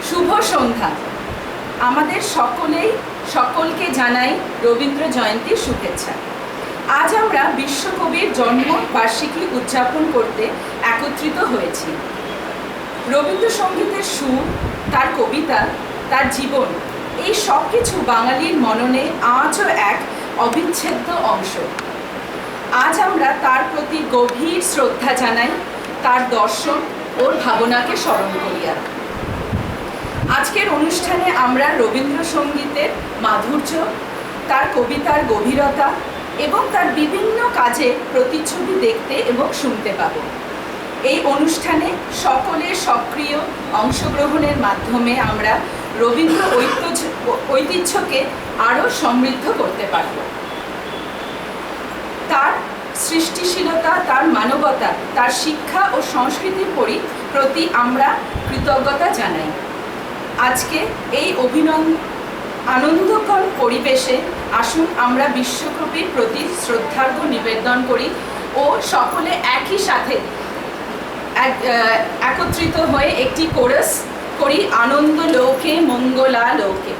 শুভ সন্ধ্যা। আমাদের সকলকে জানাই রবীন্দ্র জয়ন্তীর শুভেচ্ছা। আজ আমরা বিশ্বকবির জন্মবার্ষিকী উদযাপন করতে একত্রিত হয়েছি। রবীন্দ্রসঙ্গীতের সুর, তার কবিতা, তার জীবন, এই সব কিছু বাঙালির মননে আজও এক অবিচ্ছেদ্য অংশ। আজ আমরা তার প্রতি গভীর শ্রদ্ধা জানাই, তার দর্শন ও ভাবনাকে স্মরণ করিয়া। আজকের অনুষ্ঠানে আমরা রবীন্দ্রসঙ্গীতের মাধুর্য, তার কবিতার গভীরতা এবং তার বিভিন্ন কাজে প্রতিচ্ছবি দেখতে এবং শুনতে পাব। এই অনুষ্ঠানে সকলের সক্রিয় অংশগ্রহণের মাধ্যমে আমরা রবীন্দ্র ঐতিহ্যকে আরও সমৃদ্ধ করতে পারব। তার সৃষ্টিশীলতা, তার মানবতা, তার শিক্ষা ও সংস্কৃতির প্রতি আমরা কৃতজ্ঞতা জানাই। আজকে এই আনন্দকর পরিবেশে আসুন আমরা বিশ্বকবির প্রতি শ্রদ্ধার্ঘ্য নিবেদন করি ও সকলে একই সাথে একত্রিত হয়ে একটি কোরাস করি, আনন্দ লোকে মঙ্গলা লোকে।